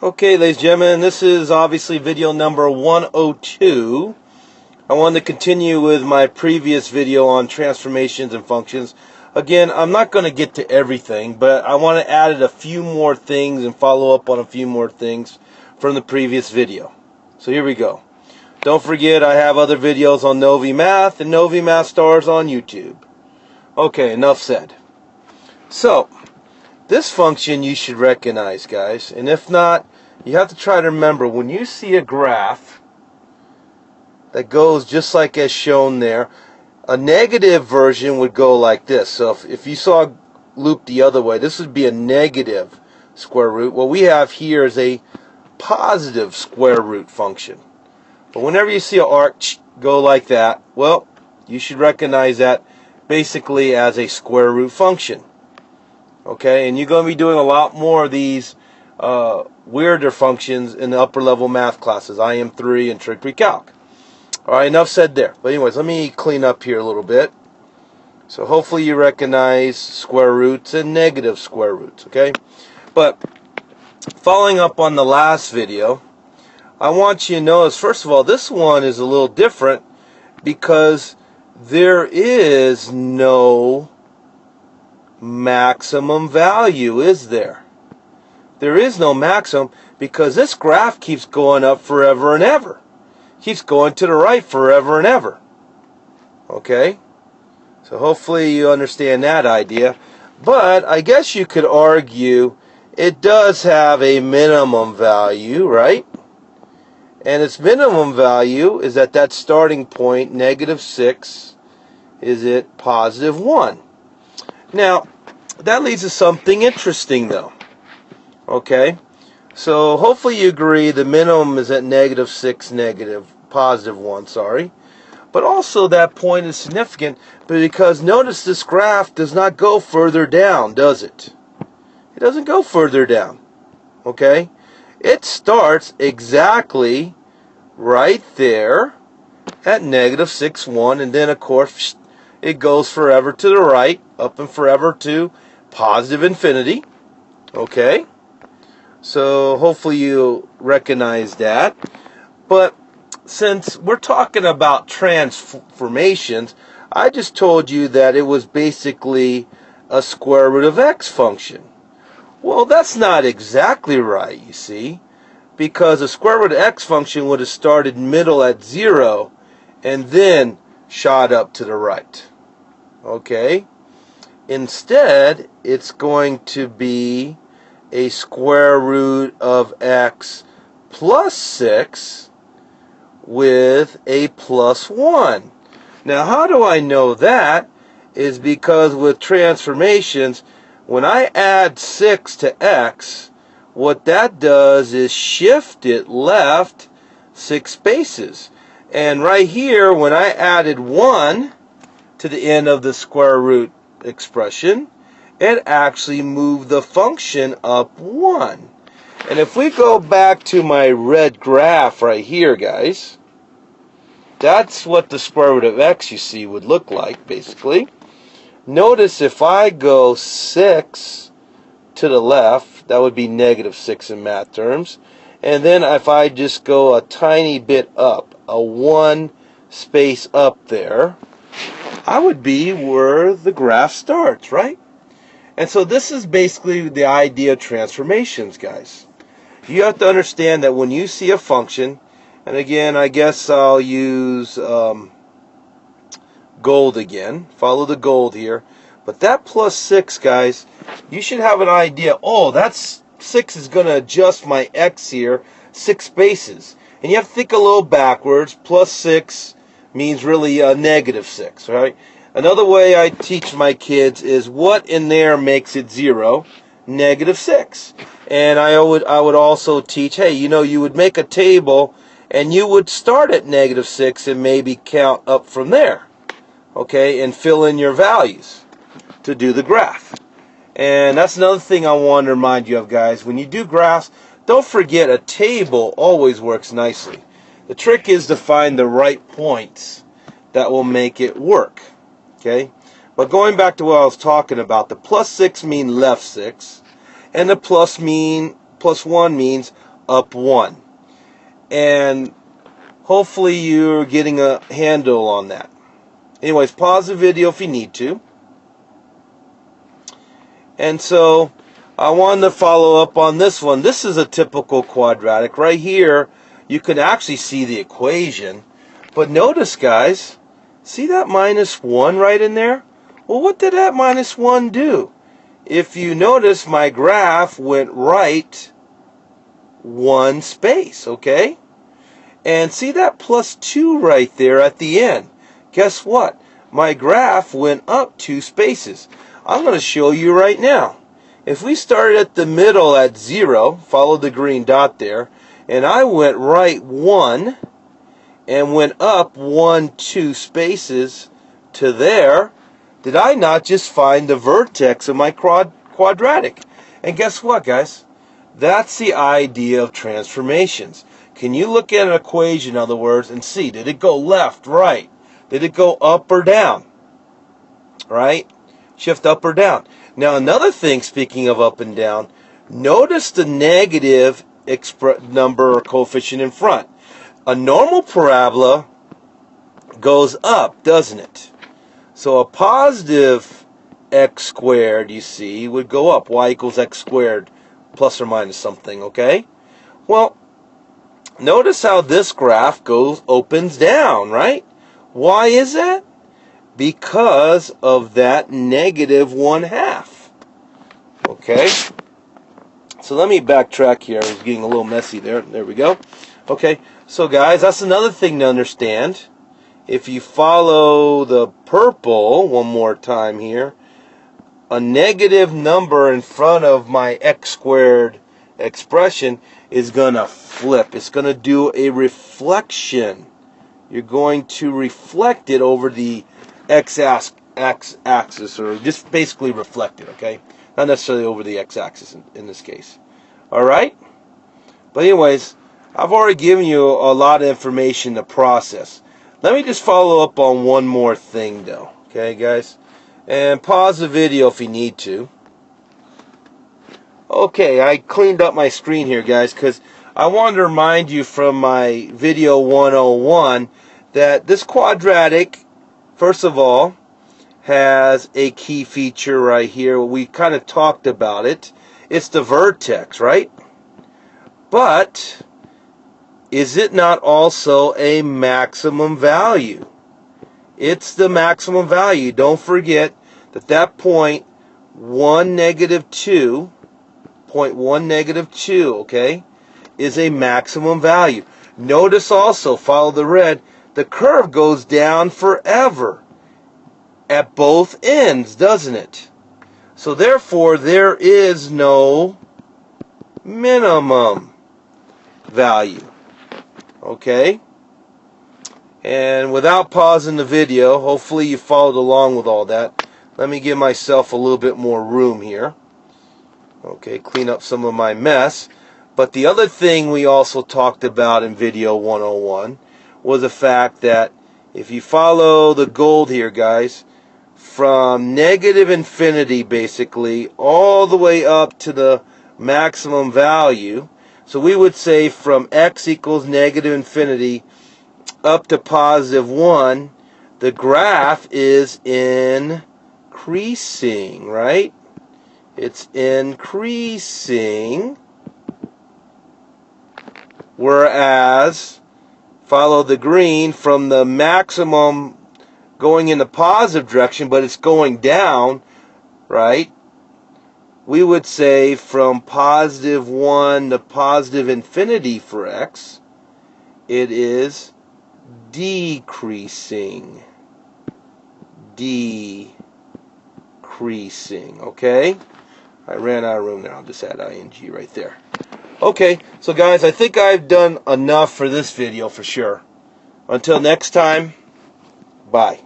Okay, ladies and gentlemen, this is obviously video number 102. I wanted to continue with my previous video on transformations and functions. Again, I'm not going to get to everything, but I want to add a few more things and follow up on a few more things from the previous video. So here we go. Don't forget, I have other videos on Novi Math and Novi Math Stars on YouTube. Okay, enough said. So, this function you should recognize, guys, and if not, you have to try to remember when you see a graph that goes just like as shown there, a negative version would go like this. So if you saw a loop the other way, this would be a negative square root. What we have here is a positive square root function. But whenever you see an arc go like that, well, you should recognize that basically as a square root function. Okay, and you're going to be doing a lot more of these weirder functions in the upper level math classes, IM3 and Trig Pre-Calc. Alright, enough said there. But anyways, let me clean up here a little bit. So hopefully you recognize square roots and negative square roots, okay? But following up on the last video, I want you to notice, first of all, this one is a little different because there is no maximum value, is there? There is no maximum because this graph keeps going up forever and ever. Keeps going to the right forever and ever. Okay? So hopefully you understand that idea. But I guess you could argue it does have a minimum value, right? And its minimum value is at that starting point, -6, is it +1. Now, that leads to something interesting, though. Okay? So, hopefully you agree the minimum is at -6, +1, sorry. But also that point is significant because notice this graph does not go further down, does it? It doesn't go further down. Okay? It starts exactly right there at -6, 1, and then, of course, it goes forever to the right, up and forever to positive infinity. Okay? So hopefully you recognize that. But since we're talking about transformations, I just told you that it was basically a square root of x function. Well, that's not exactly right, you see, because a square root of x function would have started middle at 0 and then shot up to the right. Okay? Instead, it's going to be a square root of x plus 6 with a +1. Now, how do I know that? Is because with transformations, when I add 6 to x, what that does is shift it left 6 spaces. And right here, when I added 1 to the end of the square root expression, it actually moved the function up 1. And if we go back to my red graph right here, guys, that's what the square root of x, you see, would look like, basically. Notice if I go 6 to the left, that would be -6 in math terms. And then if I just go a tiny bit up, a 1 space up there, I would be where the graph starts, right? And so this is basically the idea of transformations, guys. You have to understand that when you see a function, and again, I guess I'll use gold again. Follow the gold here. But that +6, guys, you should have an idea. Oh, that's 6 is going to adjust my x here 6 spaces. And you have to think a little backwards. +6 means really a -6, right? Another way I teach my kids is what in there makes it 0? -6. And I would also teach, hey, you know, you would make a table and you would start at -6 and maybe count up from there. Okay, and fill in your values to do the graph. And that's another thing I want to remind you of, guys. When you do graphs, don't forget a table always works nicely. The trick is to find the right points that will make it work. Okay? But going back to what I was talking about, the +6 means left 6, and the +1 means up 1. And hopefully you're getting a handle on that. Anyways, pause the video if you need to. And so I wanted to follow up on this one. This is a typical quadratic. Right here, you can actually see the equation. But notice, guys, see that minus 1 right in there? Well, what did that minus 1 do? If you notice, my graph went right 1 space, okay? And see that plus 2 right there at the end? Guess what? My graph went up 2 spaces. I'm going to show you right now. If we started at the middle at 0, follow the green dot there, and I went right 1 and went up 2 spaces to there, did I not just find the vertex of my quadratic? And guess what, guys? That's the idea of transformations. Can you look at an equation, in other words, and see, did it go left, right? Did it go up or down? Right? Shift up or down. Now another thing, speaking of up and down, notice the negative number or coefficient in front. A normal parabola goes up, doesn't it? So a positive x squared, you see, would go up. Y equals x squared plus or minus something, okay? Well, notice how this graph opens down, right? Why is that? Because of that negative 1/2. Okay? So let me backtrack here. I was getting a little messy there. There we go. Okay, so guys, that's another thing to understand. If you follow the purple one more time here, a negative number in front of my x squared expression is going to flip. It's going to do a reflection. You're going to reflect it over the x-axis, or just basically reflect it, okay? Not necessarily over the x-axis in this case. All right? But anyways, I've already given you a lot of information to process. Let me just follow up on one more thing, though. Okay, guys? And pause the video if you need to. Okay, I cleaned up my screen here, guys, because I wanted to remind you from my video 101 that this quadratic, first of all, has a key feature right here. We kind of talked about it. It's the vertex, right? But is it not also a maximum value? It's the maximum value. Don't forget that that point 1, -2, point 1, -2, okay, is a maximum value. Notice also, follow the red, the curve goes down forever at both ends, doesn't it? So therefore, there is no minimum value. Okay? And without pausing the video, hopefully you followed along with all that. Let me give myself a little bit more room here. Okay, clean up some of my mess. But the other thing we also talked about in video 101 was the fact that if you follow the gold here, guys, from negative infinity basically all the way up to the maximum value, so we would say from x equals negative infinity up to +1, the graph is increasing, right? It's increasing. Whereas, follow the green, from the maximum going in the positive direction, but it's going down, right? We would say from +1 to +infinity for x, it is decreasing. Decreasing, okay? I ran out of room there. I'll just add ing right there. Okay, so guys, I think I've done enough for this video for sure. Until next time, bye.